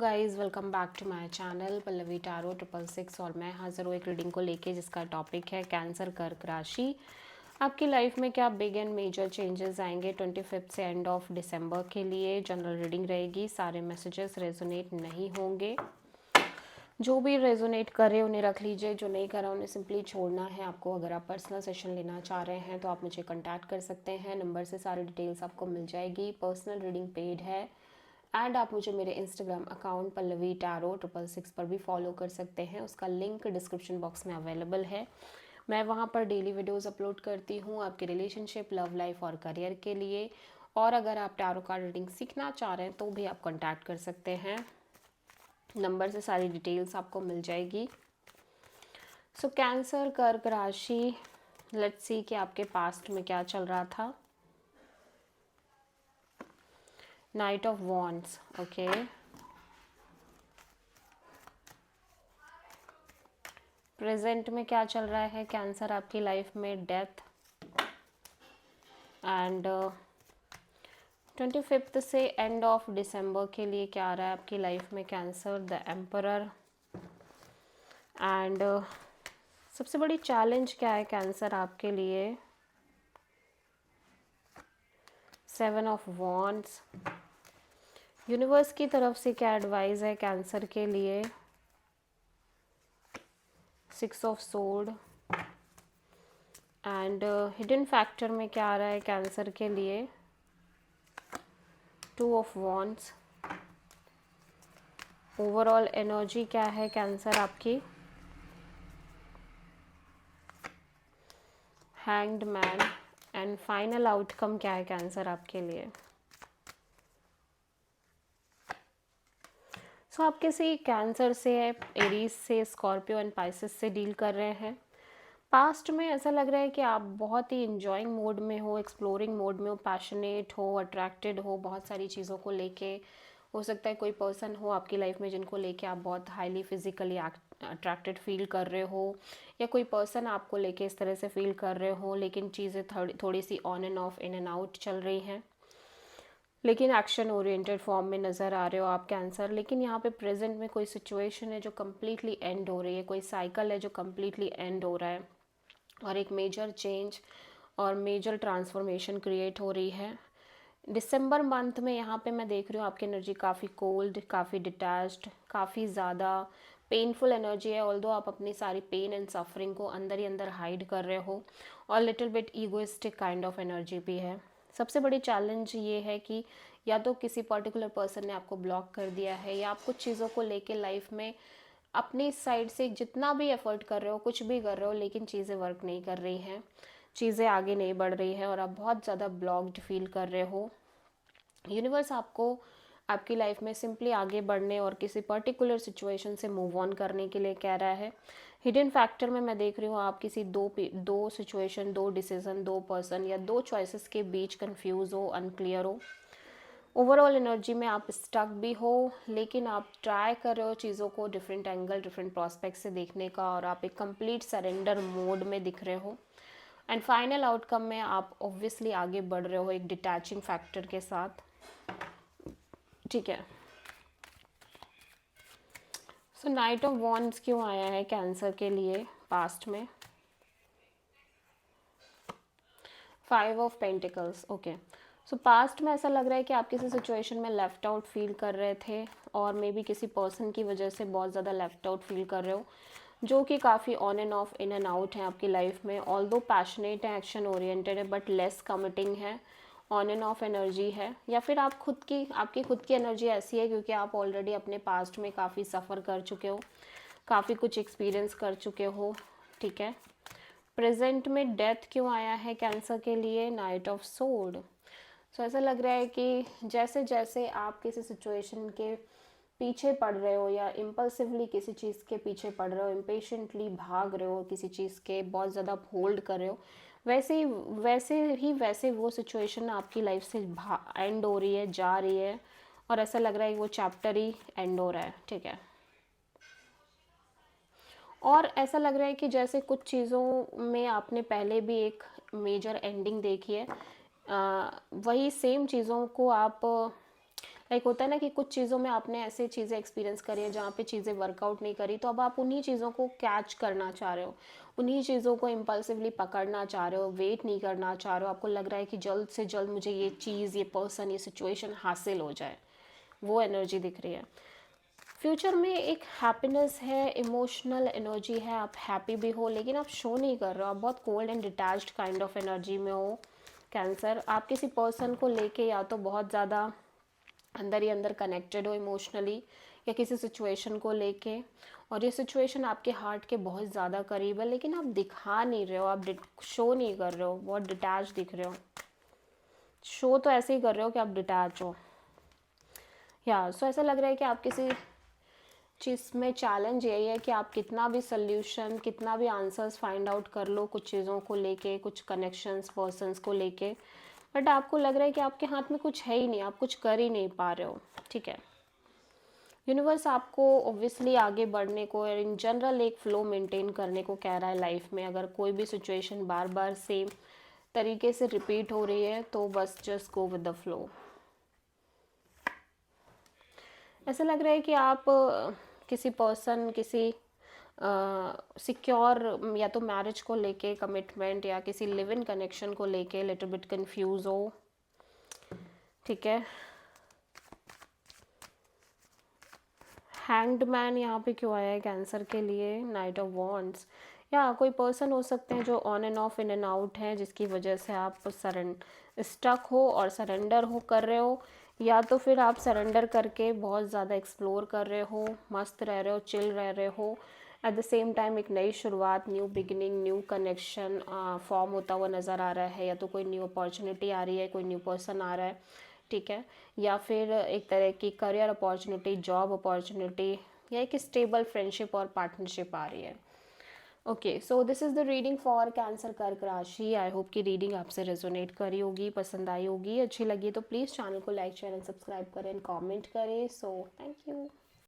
Guys welcome back to my channel Pallavi tarot 666 और मैं हाजिर हूँ एक रीडिंग को लेके जिसका टॉपिक है कैंसर कर्क राशि। आपकी लाइफ में क्या बिग एंड मेजर चेंजेस आएंगे 25 से एंड ऑफ दिसंबर के लिए। जनरल रीडिंग रहेगी, सारे मैसेजेस रेजोनेट नहीं होंगे। जो भी रेजोनेट करे उन्हें रख लीजिए, जो नहीं करा उन्हें सिंपली छोड़ना है आपको। अगर आप पर्सनल सेशन लेना चाह रहे हैं तो आप मुझे कॉन्टैक्ट कर सकते हैं, नंबर से सारी डिटेल्स आपको मिल जाएगी। पर्सनल रीडिंग पेड है एंड आप मुझे मेरे इंस्टाग्राम अकाउंट पल्लवी टारो 666 पर भी फॉलो कर सकते हैं। उसका लिंक डिस्क्रिप्शन बॉक्स में अवेलेबल है। मैं वहाँ पर डेली वीडियोस अपलोड करती हूँ आपके रिलेशनशिप, लव लाइफ और करियर के लिए। और अगर आप टारो कार्ड रीडिंग सीखना चाह रहे हैं तो भी आप कॉन्टैक्ट कर सकते हैं, नंबर से सारी डिटेल्स आपको मिल जाएगी। सो कैंसर कर्क राशि, लेट्स सी कि आपके पास्ट में क्या चल रहा था। Night of wands, okay. Present में क्या चल रहा है कैंसर आपकी लाइफ में, डेथ। एंड 25 से एंड ऑफ दिसंबर के लिए क्या आ रहा है आपकी लाइफ में कैंसर, द एम्परर। एंड सबसे बड़ी चैलेंज क्या है कैंसर आपके लिए, 7 ऑफ वॉन्ड्स। यूनिवर्स की तरफ से क्या एडवाइस है कैंसर के लिए, 6 of sword. And hidden factor में क्या आ रहा है कैंसर के लिए, 2 ऑफ वॉन्ड्स। ओवरऑल एनर्जी क्या है कैंसर आपकी, hanged man. And final outcome क्या है कैंसर आपके लिए। सो आप किसी कैंसर से, एरीज से, स्कॉर्पियो एंड पाइसेस से डील कर रहे हैं। पास्ट में ऐसा लग रहा है कि आप बहुत ही इंजॉइंग मोड में हो, एक्सप्लोरिंग मोड में हो, पैशनेट हो, अट्रैक्टेड हो बहुत सारी चीज़ों को लेके। हो सकता है कोई पर्सन हो आपकी लाइफ में जिनको लेके आप बहुत हाईली फिजिकली अट्रैक्टेड फील कर रहे हो, या कोई पर्सन आपको लेके इस तरह से फील कर रहे हो, लेकिन चीज़ें थोड़ी सी on and off, in and out चल रही हैं, लेकिन एक्शन ओरिएंटेड फॉर्म में नज़र आ रहे हो आप कैंसर। लेकिन यहाँ पे प्रेजेंट में कोई सिचुएशन है जो कम्प्लीटली एंड हो रही है, कोई साइकिल है जो कम्प्लीटली एंड हो रहा है, और एक मेजर चेंज और मेजर ट्रांसफॉर्मेशन क्रिएट हो रही है दिसंबर मंथ में। यहाँ पे मैं देख रही हूँ आपकी एनर्जी काफ़ी कोल्ड, काफ़ी डिटैच्ड, काफ़ी ज़्यादा पेनफुल एनर्जी है। ऑल्दो आप अपनी सारी पेन एंड सफरिंग को अंदर ही अंदर हाइड कर रहे हो, और little bit egoistic kind of energy भी है। सबसे बड़ी चैलेंज ये है कि या तो किसी पर्टिकुलर पर्सन ने आपको ब्लॉक कर दिया है, या आप कुछ चीज़ों को लेके लाइफ में अपनी साइड से जितना भी एफर्ट कर रहे हो, कुछ भी कर रहे हो, लेकिन चीज़ें वर्क नहीं कर रही हैं, चीज़ें आगे नहीं बढ़ रही है, और आप बहुत ज़्यादा ब्लॉक्ड फील कर रहे हो। यूनिवर्स आपको आपकी लाइफ में सिंपली आगे बढ़ने और किसी पर्टिकुलर सिचुएशन से मूव ऑन करने के लिए कह रहा है। हिडन फैक्टर में मैं देख रही हूँ आप किसी दो सिचुएशन, दो डिसीजन, दो पर्सन या दो चॉइसेस के बीच कंफ्यूज हो, अनक्लियर हो। ओवरऑल एनर्जी में आप स्टक भी हो, लेकिन आप ट्राई कर रहे हो चीज़ों को डिफरेंट एंगल, डिफरेंट प्रोस्पेक्ट से देखने का, और आप एक कंप्लीट सरेंडर मोड में दिख रहे हो। एंड फाइनल आउटकम में आप ऑब्वियसली आगे बढ़ रहे हो एक डिटैचिंग फैक्टर के साथ, ठीक है। सो नाइट ऑफ वॉन्ड्स क्यों आया है कैंसर के लिए पास्ट में, 5 of pentacles, okay. So past में ऐसा लग रहा है कि आप किसी सिचुएशन में लेफ्ट आउट फील कर रहे थे, और मे बी किसी पर्सन की वजह से बहुत ज़्यादा लेफ्ट आउट फील कर रहे हो, जो कि काफ़ी on and off, in and out है आपकी लाइफ में। ऑल्दो पैशनेट है, एक्शन ओरिएंटेड है, बट लेस कमिटिंग है, ऑन एंड ऑफ एनर्जी है। या फिर आप आपकी खुद की एनर्जी ऐसी है क्योंकि आप ऑलरेडी अपने पास्ट में काफ़ी सफ़र कर चुके हो, काफ़ी कुछ एक्सपीरियंस कर चुके हो, ठीक है। प्रेजेंट में डेथ क्यों आया है कैंसर के लिए, नाइट ऑफ सोर्ड। सो ऐसा लग रहा है कि जैसे जैसे आप किसी सिचुएशन के पीछे पड़ रहे हो, या इम्पल्सिवली किसी चीज़ के पीछे पड़ रहे हो, इम्पेशेंटली भाग रहे हो किसी चीज़ के, बहुत ज़्यादा होल्ड कर रहे हो, वैसे वो सिचुएशन आपकी लाइफ से एंड हो रही है, जा रही है, और ऐसा लग रहा है कि वो चैप्टर ही एंड हो रहा है, ठीक है। और ऐसा लग रहा है कि जैसे कुछ चीज़ों में आपने पहले भी एक मेजर एंडिंग देखी है, वही सेम चीज़ों को आप लाइक होता है ना कि कुछ चीज़ों में आपने ऐसे चीज़ें एक्सपीरियंस करी है जहाँ पे चीज़ें वर्कआउट नहीं करी, तो अब आप उन्हीं चीज़ों को कैच करना चाह रहे हो, उन्हीं चीज़ों को इम्पल्सिवली पकड़ना चाह रहे हो, वेट नहीं करना चाह रहे हो, आपको लग रहा है कि जल्द से जल्द मुझे ये चीज़, ये पर्सन, ये सिचुएशन हासिल हो जाए, वो एनर्जी दिख रही है। फ्यूचर में एक हैप्पीनेस है, इमोशनल एनर्जी है, आप हैप्पी भी हो लेकिन आप शो नहीं कर रहे हो, आप बहुत cold and detached kind of energy में हो कैंसर। आप किसी पर्सन को लेके या तो बहुत ज़्यादा अंदर ही अंदर कनेक्टेड हो इमोशनली, या किसी सिचुएशन को लेके, और ये सिचुएशन आपके हार्ट के बहुत ज़्यादा करीब है लेकिन आप दिखा नहीं रहे हो, आप शो नहीं कर रहे हो, बहुत डिटैच दिख रहे हो। शो तो ऐसे ही कर रहे हो कि आप डिटैच हो, या सो ऐसा लग रहा है कि आप किसी चीज़ में चैलेंज यही है कि आप कितना भी सल्यूशन, कितना भी आंसर्स फाइंड आउट कर लो कुछ चीज़ों को लेके, कुछ कनेक्शंस पर्सन्स को लेके, बट आपको लग रहा है कि आपके हाथ में कुछ है ही नहीं, आप कुछ कर ही नहीं पा रहे हो। ठीक है, यूनिवर्स आपको ऑब्वियसली आगे बढ़ने को और इन जनरल एक फ़्लो मेंटेन करने को कह रहा है लाइफ में। अगर कोई भी सिचुएशन बार बार सेम तरीके से रिपीट हो रही है तो बस just go with the flow. ऐसा लग रहा है कि आप किसी पर्सन, किसी सिक्योर या तो मैरिज को लेके, कमिटमेंट या किसी लिव इन कनेक्शन को लेके लिटिल बिट कंफ्यूज हो। ठीक है, हैंग्ड मैन यहाँ पे क्यों आया है कैंसर के लिए? नाइट ऑफ वॉन्ड्स, या कोई पर्सन हो सकते हैं जो on and off, in and out है, जिसकी वजह से आप स्टक हो और सरेंडर हो कर रहे हो, या तो फिर आप सरेंडर करके बहुत ज़्यादा एक्सप्लोर कर रहे हो, मस्त रह रहे हो, चिल रह रहे हो, एट द सेम टाइम एक नई शुरुआत, new beginning, new connection form होता हुआ नज़र आ रहा है, या तो कोई न्यू अपॉर्चुनिटी आ रही है, कोई न्यू पर्सन आ रहा है। ठीक है, या फिर एक तरह की करियर अपॉर्चुनिटी, जॉब अपॉर्चुनिटी, या एक स्टेबल फ्रेंडशिप और पार्टनरशिप आ रही है। Okay, so this is the reading for cancer कर्क राशि। आई होप कि रीडिंग आपसे रेजोनेट करी होगी, पसंद आई होगी, अच्छी लगी तो प्लीज़ चैनल को लाइक, शेयर एंड सब्सक्राइब करें, कमेंट करें। So thank you.